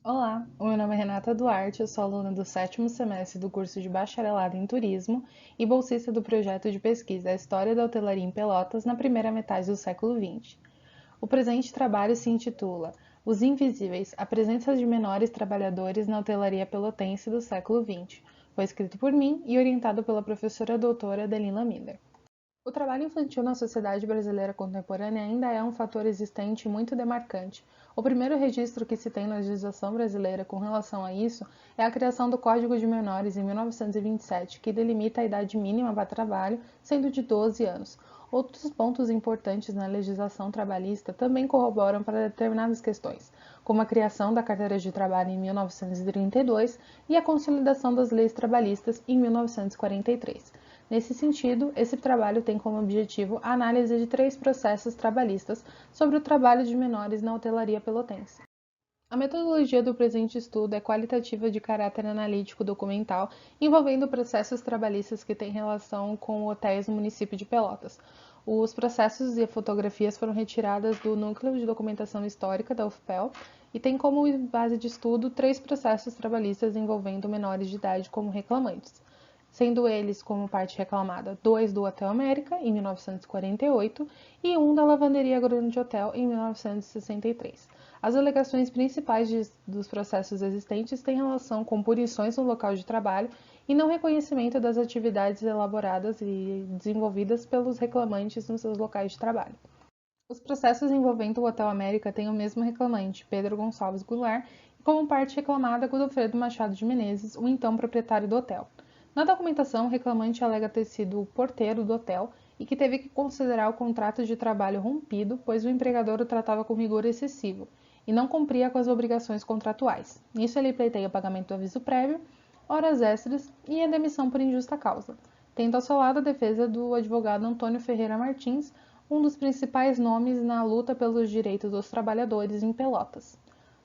Olá, o meu nome é Renata Duarte, eu sou aluna do 7º semestre do curso de Bacharelado em Turismo e bolsista do projeto de pesquisa História da Hotelaria em Pelotas na primeira metade do século XX. O presente trabalho se intitula Os Invisíveis, a presença de menores trabalhadores na hotelaria pelotense do século XX. Foi escrito por mim e orientado pela professora doutora Delina Miller. O trabalho infantil na sociedade brasileira contemporânea ainda é um fator existente muito demarcante. O primeiro registro que se tem na legislação brasileira com relação a isso é a criação do Código de Menores em 1927, que delimita a idade mínima para trabalho, sendo de 12 anos. Outros pontos importantes na legislação trabalhista também corroboram para determinadas questões, como a criação da carteira de trabalho em 1932 e a consolidação das leis trabalhistas em 1943. Nesse sentido, esse trabalho tem como objetivo a análise de 3 processos trabalhistas sobre o trabalho de menores na hotelaria pelotense. A metodologia do presente estudo é qualitativa de caráter analítico documental, envolvendo processos trabalhistas que têm relação com hotéis no município de Pelotas. Os processos e fotografias foram retiradas do Núcleo de Documentação Histórica da UFPEL e tem como base de estudo 3 processos trabalhistas envolvendo menores de idade como reclamantes, sendo eles, como parte reclamada, 2 do Hotel América, em 1948, e um da Lavanderia Grande Hotel, em 1963. As alegações principais dos processos existentes têm relação com punições no local de trabalho e não reconhecimento das atividades elaboradas e desenvolvidas pelos reclamantes nos seus locais de trabalho. Os processos envolvendo o Hotel América têm o mesmo reclamante, Pedro Gonçalves Goulart, e como parte reclamada Godofredo Machado de Menezes, o então proprietário do hotel. Na documentação, o reclamante alega ter sido o porteiro do hotel e que teve que considerar o contrato de trabalho rompido, pois o empregador o tratava com rigor excessivo e não cumpria com as obrigações contratuais. Nisso, ele pleiteia o pagamento do aviso prévio, horas extras e a demissão por injusta causa, tendo ao seu lado a defesa do advogado Antônio Ferreira Martins, um dos principais nomes na luta pelos direitos dos trabalhadores em Pelotas.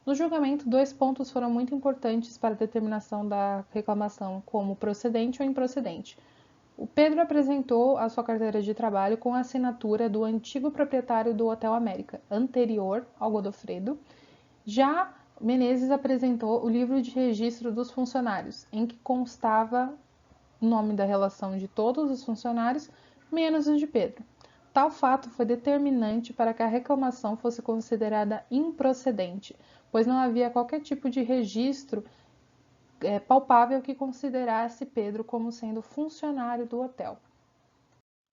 No julgamento, 2 pontos foram muito importantes para a determinação da reclamação como procedente ou improcedente. O Pedro apresentou a sua carteira de trabalho com a assinatura do antigo proprietário do Hotel América, anterior ao Godofredo. Já Menezes apresentou o livro de registro dos funcionários, em que constava o nome da relação de todos os funcionários, menos o de Pedro. Tal fato foi determinante para que a reclamação fosse considerada improcedente, pois não havia qualquer tipo de registro palpável que considerasse Pedro como sendo funcionário do hotel.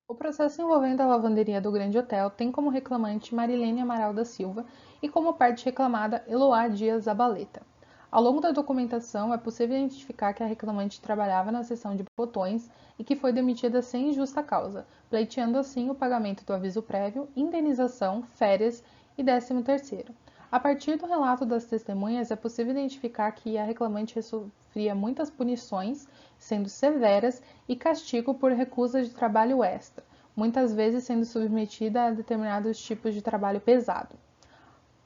O processo envolvendo a lavanderia do Grande Hotel tem como reclamante Marilene Amaral da Silva e como parte reclamada Eloá Dias Zabaleta. Ao longo da documentação, é possível identificar que a reclamante trabalhava na seção de botões e que foi demitida sem justa causa, pleiteando assim o pagamento do aviso prévio, indenização, férias e 13º. A partir do relato das testemunhas, é possível identificar que a reclamante sofria muitas punições, sendo severas, e castigo por recusa de trabalho extra, muitas vezes sendo submetida a determinados tipos de trabalho pesado.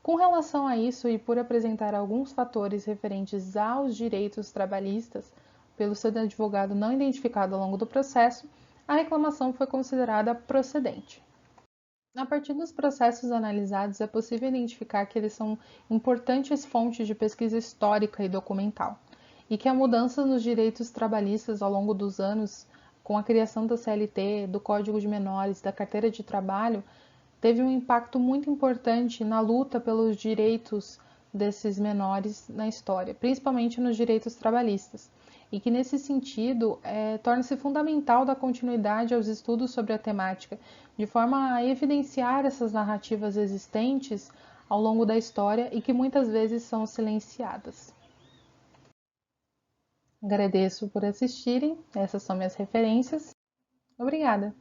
Com relação a isso, e por apresentar alguns fatores referentes aos direitos trabalhistas, pelo seu advogado não identificado ao longo do processo, a reclamação foi considerada procedente. A partir dos processos analisados, é possível identificar que eles são importantes fontes de pesquisa histórica e documental, e que a mudança nos direitos trabalhistas ao longo dos anos, com a criação da CLT, do Código de Menores, da Carteira de Trabalho, teve um impacto muito importante na luta pelos direitos desses menores na história, principalmente nos direitos trabalhistas, e que nesse sentido torna-se fundamental dar continuidade aos estudos sobre a temática, de forma a evidenciar essas narrativas existentes ao longo da história e que muitas vezes são silenciadas. Agradeço por assistirem, essas são minhas referências. Obrigada!